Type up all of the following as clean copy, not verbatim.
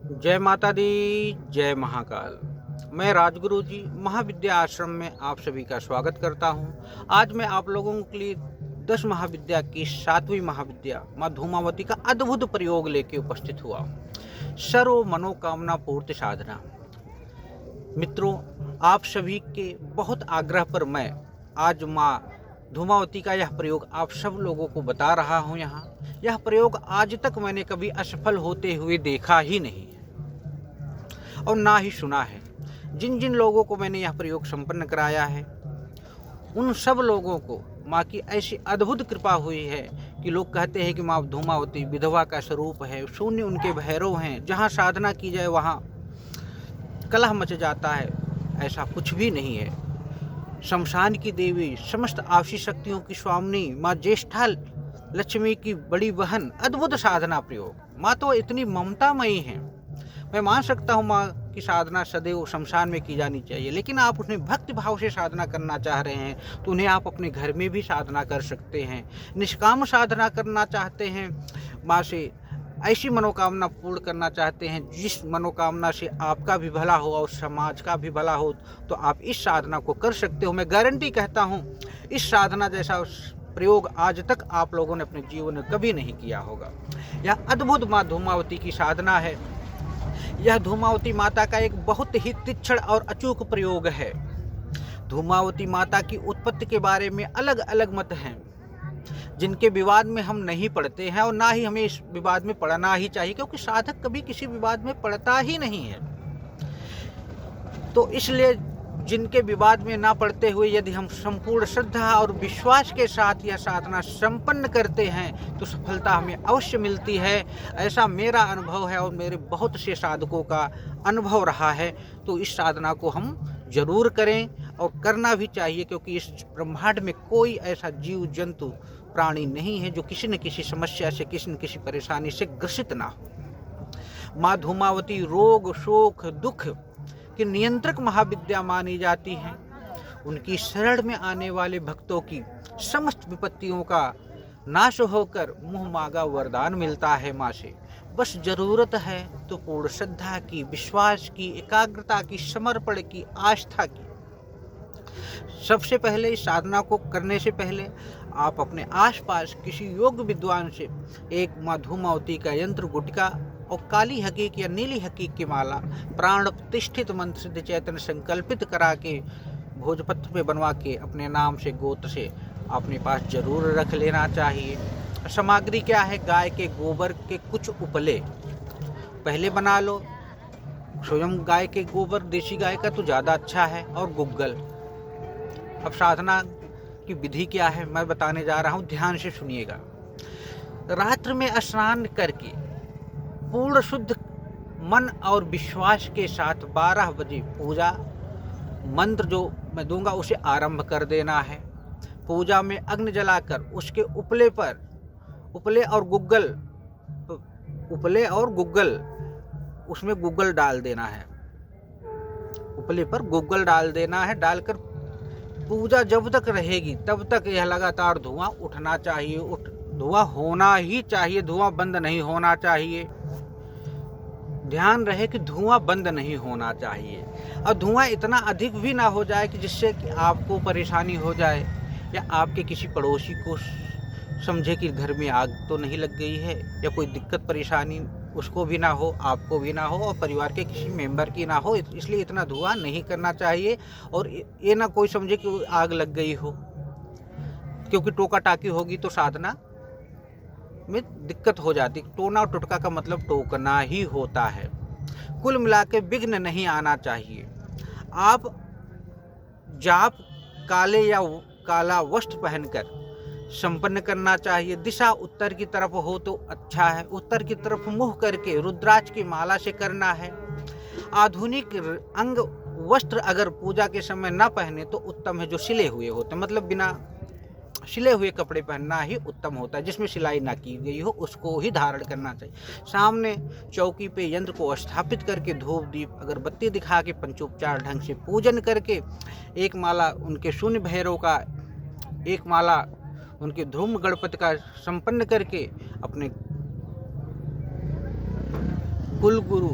जय माता दी, जय महाकाल। मैं राजगुरु जी महाविद्या आश्रम में आप सभी का स्वागत करता हूं। आज मैं आप लोगों के लिए 10 महाविद्या की 7वीं महाविद्या माँ धूमावती का अद्भुत प्रयोग लेके उपस्थित हुआ हूं। सर्व मनोकामना पूर्ति साधना। मित्रों, आप सभी के बहुत आग्रह पर मैं आज माँ धूमावती का यह प्रयोग आप सब लोगों को बता रहा हूँ। यह प्रयोग आज तक मैंने कभी असफल होते हुए देखा ही नहीं और ना ही सुना है। जिन जिन लोगों को मैंने यह प्रयोग संपन्न कराया है, उन सब लोगों को माँ की ऐसी अद्भुत कृपा हुई है कि लोग कहते हैं कि माँ धूमावती विधवा का स्वरूप है, शून्य उनके भैरव हैं, जहाँ साधना की जाए वहाँ कलह मच जाता है। ऐसा कुछ भी नहीं है। शमशान की देवी, समस्त आवशी शक्तियों की स्वामिनी माँ ज्येष्ठा लक्ष्मी की बड़ी बहन, अद्भुत साधना प्रयोग। माँ तो इतनी ममतामयी हैं। मैं मान सकता हूँ माँ की साधना सदैव शमशान में की जानी चाहिए, लेकिन आप उसमें भक्ति भाव से साधना करना चाह रहे हैं तो उन्हें आप अपने घर में भी साधना कर सकते हैं। निष्काम साधना करना चाहते हैं, माँ से ऐसी मनोकामना पूर्ण करना चाहते हैं जिस मनोकामना से आपका भी भला हो और समाज का भी भला हो, तो आप इस साधना को कर सकते हो। मैं गारंटी कहता हूँ, इस साधना जैसा प्रयोग आज तक आप लोगों ने अपने जीवन में कभी नहीं किया होगा। यह अद्भुत माँ धूमावती की साधना है। यह धूमावती माता का एक बहुत ही तीक्ष्ण और अचूक प्रयोग है। धूमावती माता की उत्पत्ति के बारे में अलग अलग मत हैं, जिनके विवाद में हम नहीं पढ़ते हैं और ना ही हमें इस विवाद में पढ़ना ही चाहिए, क्योंकि साधक कभी किसी विवाद में पढ़ता ही नहीं है। तो इसलिए जिनके विवाद में ना पढ़ते हुए यदि हम संपूर्ण श्रद्धा और विश्वास के साथ यह साधना संपन्न करते हैं तो सफलता हमें अवश्य मिलती है। ऐसा मेरा अनुभव है और मेरे बहुत से साधकों का अनुभव रहा है। तो इस साधना को हम जरूर करें और करना भी चाहिए, क्योंकि इस ब्रह्मांड में कोई ऐसा जीव जंतु प्राणी नहीं है जो किसी न किसी समस्या से, किसी न किसी परेशानी से ग्रसित ना हो। माँ धूमावती रोग, शोक, दुख की नियंत्रक महाविद्या मानी जाती है। उनकी शरण में आने वाले भक्तों की समस्त विपत्तियों का नाश होकर मुँह मांगा वरदान मिलता है माँ से। बस जरूरत है तो पूर्ण श्रद्धा की, विश्वास की, एकाग्रता की, समर्पण की, आस्था की। सबसे पहले इस साधना को करने से पहले आप अपने आसपास किसी योग्य विद्वान से एक माँ धूमावती का यंत्र, गुटका और काली हकीक या नीली हकीक की माला प्राण प्रतिष्ठित मंत्र सिद्ध चैतन्य संकल्पित करा के भोजपत्र पे बनवा के अपने नाम से, गोत्र से अपने पास जरूर रख लेना चाहिए। सामग्री क्या है? गाय के गोबर के कुछ उपले पहले बना लो। स्वयं गाय के गोबर, देसी गाय का तो ज़्यादा अच्छा है, और गुग्गल। अब साधना की विधि क्या है मैं बताने जा रहा हूँ, ध्यान से सुनिएगा। रात्र में स्नान करके पूर्ण शुद्ध मन और विश्वास के साथ 12 बजे पूजा मंत्र जो मैं दूंगा उसे आरंभ कर देना है। पूजा में अग्नि जलाकर उसके उपले और गुग्गल उसमें गुग्गल डाल देना है। उपले पर गुग्गल डाल देना है। डालकर पूजा जब तक रहेगी तब तक यह लगातार धुआं उठना चाहिए, धुआं होना ही चाहिए, धुआं बंद नहीं होना चाहिए। ध्यान रहे कि धुआं बंद नहीं होना चाहिए, और धुआं इतना अधिक भी ना हो जाए कि जिससे कि आपको परेशानी हो जाए या आपके किसी पड़ोसी को समझे कि घर में आग तो नहीं लग गई है, या कोई दिक्कत परेशानी उसको भी ना हो, आपको भी ना हो, और परिवार के किसी मेंबर की ना हो। इसलिए इतना धुआं नहीं करना चाहिए। और ये ना कोई समझे कि आग लग गई हो, क्योंकि टोका टाकी होगी तो साधना में दिक्कत हो जाती। टोना और टुटका का मतलब टोकना ही होता है। कुल मिलाकर विघ्न नहीं आना चाहिए। आप जाप काले या काला वस्त्र पहनकर संपन्न करना चाहिए। दिशा उत्तर की तरफ हो तो अच्छा है। उत्तर की तरफ मुंह करके रुद्राक्ष की माला से करना है। आधुनिक अंग वस्त्र अगर पूजा के समय न पहने तो उत्तम है। जो सिले हुए होते, मतलब बिना सिले हुए कपड़े पहनना ही उत्तम होता है। जिसमें सिलाई ना की गई हो उसको ही धारण करना चाहिए। सामने चौकी पे यंत्र को स्थापित करके धूप दीप अगरबत्ती दिखा के पंचोपचार ढंग से पूजन करके एक माला उनके शून्य भैरव का, एक माला उनके ध्रुव गणपति का संपन्न करके अपने कुल गुरु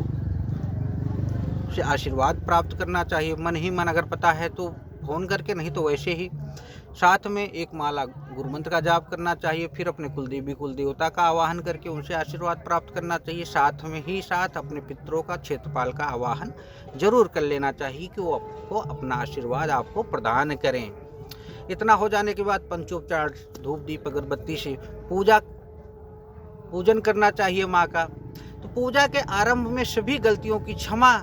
से आशीर्वाद प्राप्त करना चाहिए। मन ही मन अगर पता है तो फ़ोन करके, नहीं तो वैसे ही। साथ में एक माला गुरु मंत्र का जाप करना चाहिए। फिर अपने कुलदेवी कुल देवता का आवाहन करके उनसे आशीर्वाद प्राप्त करना चाहिए। साथ में ही साथ अपने पितरों का, क्षेत्रपाल का आवाहन जरूर कर लेना चाहिए कि वो आपको अपना आशीर्वाद आपको प्रदान करें। इतना हो जाने के बाद पंचोपचार धूप दीप अगरबत्ती से पूजन करना चाहिए माँ का। तो पूजा के आरंभ में सभी गलतियों की क्षमा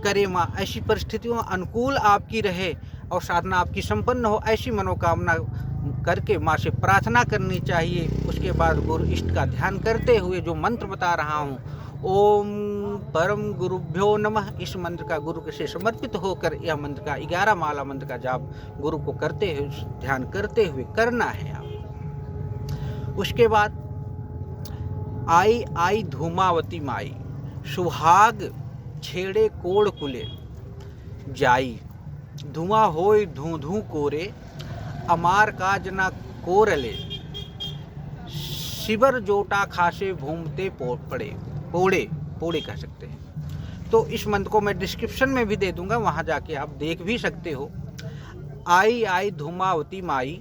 करे माँ, ऐसी परिस्थितियों अनुकूल आपकी रहे और साधना आपकी संपन्न हो, ऐसी मनोकामना करके माँ से प्रार्थना करनी चाहिए। उसके बाद गुरु इष्ट का ध्यान करते हुए जो मंत्र बता रहा हूँ, ओम परम गुरुभ्यो नमः, इस मंत्र का गुरु से समर्पित होकर यह मंत्र का 11 माला मंत्र का जाप गुरु को करते हुए, ध्यान करते हुए करना है आप। उसके बाद आई आई धूमावती माई, सुहाग छेड़े कोड़ कुले जाई, धुआं होय धू धू कोरे, अमार काज ना कोरले, शिवर जोटा खासे भूमते पड़े, पोड़े कह सकते हैं। तो इस मंत्र को मैं डिस्क्रिप्शन में भी दे दूंगा, वहां जाके आप देख भी सकते हो। आई आई धूमावती माई,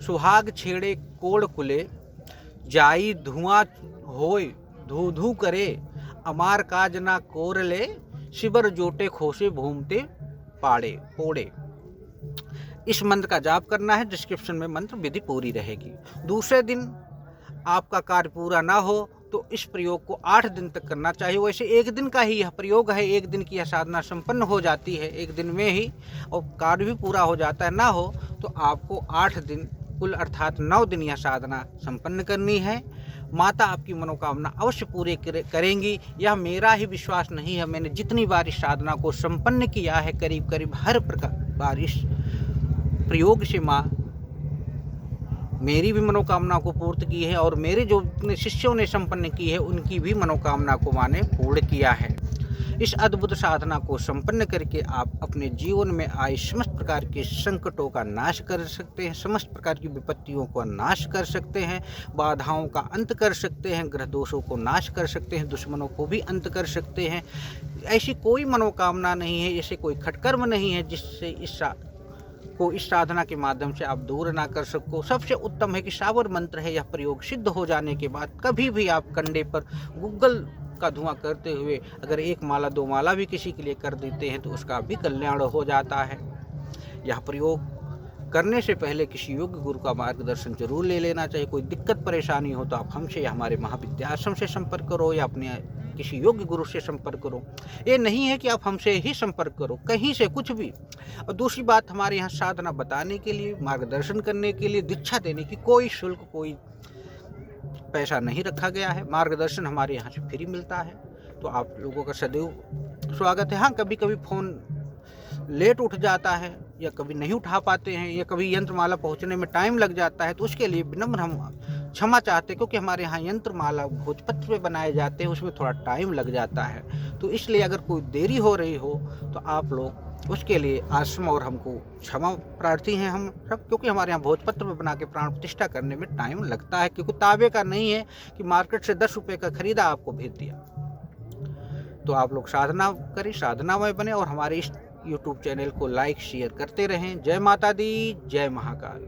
सुहाग छेड़े कोड़ कुले जाई, धुआं होय धू धू करे, अमार काज ना कोरले, शिवर जोटे खोसे भूमते पोड़े। इस मंत्र का जाप करना है। डिस्क्रिप्शन में मंत्र विधि पूरी रहेगी। दूसरे दिन आपका कार्य पूरा ना हो तो इस प्रयोग को 8 दिन तक करना चाहिए। वैसे एक दिन का ही यह प्रयोग है, एक दिन की यह साधना संपन्न हो जाती है एक दिन में ही, और कार्य भी पूरा हो जाता है। ना हो तो आपको 8 दिन कुल अर्थात 9 दिन यह साधना संपन्न करनी है। माता आपकी मनोकामना अवश्य पूरे करेंगी, यह मेरा ही विश्वास नहीं है। मैंने जितनी बार इस साधना को संपन्न किया है, करीब करीब हर बार इस प्रयोग से माँ मेरी भी मनोकामना को पूर्ण की है और मेरे जो शिष्यों ने संपन्न की है उनकी भी मनोकामना को माँ ने पूर्ण किया है। इस अद्भुत साधना को संपन्न करके आप अपने जीवन में आए समस्त प्रकार के संकटों का नाश कर सकते हैं, समस्त प्रकार की विपत्तियों का नाश कर सकते हैं, बाधाओं का अंत कर सकते हैं, ग्रह दोषों को नाश कर सकते हैं, दुश्मनों को भी अंत कर सकते हैं। ऐसी कोई मनोकामना नहीं है, ऐसे कोई खटकर्म नहीं है जिससे इस साधना के माध्यम से आप दूर ना कर सको। सबसे उत्तम है कि सावर मंत्र है, यह प्रयोग सिद्ध हो जाने के बाद कभी भी आप कंधे पर गूगल का धुआं करते हुए अगर 1 माला 2 माला भी किसी के लिए कर देते हैं तो उसका भी कल्याण हो जाता है। यह प्रयोग करने से पहले किसी योग्य गुरु का मार्गदर्शन जरूर ले लेना चाहिए। कोई दिक्कत परेशानी हो तो आप हमसे या हमारे महाविद्या आश्रम से संपर्क करो या अपने किसी योग्य गुरु से संपर्क करो। ये नहीं है कि आप हमसे ही संपर्क करो, कहीं से कुछ भी। और दूसरी बात, हमारे यहाँ साधना बताने के लिए, मार्गदर्शन करने के लिए, दीक्षा देने की कोई शुल्क, कोई पैसा नहीं रखा गया है। मार्गदर्शन हमारे यहाँ से फ्री मिलता है। तो आप लोगों का सदैव स्वागत है। हाँ, कभी कभी फ़ोन लेट उठ जाता है या कभी नहीं उठा पाते हैं या कभी यंत्रमाला पहुंचने में टाइम लग जाता है, तो उसके लिए विनम्र हम क्षमा चाहते हैं, क्योंकि हमारे यहाँ यंत्रमाला भोजपत्र पे बनाए जाते हैं, उसमें थोड़ा टाइम लग जाता है। तो इसलिए अगर कोई देरी हो रही हो तो आप लोग उसके लिए आश्रम और हमको क्षमा प्रार्थी हैं हम सब, क्योंकि हमारे यहाँ भोजपत्र में बना के प्राण प्रतिष्ठा करने में टाइम लगता है। क्योंकि ताबे का नहीं है कि मार्केट से 10 रुपये का खरीदा आपको भेज दिया। तो आप लोग साधना करें, साधनामय बने और हमारे इस यूट्यूब चैनल को लाइक शेयर करते रहें। जय माता दी, जय महाकाल।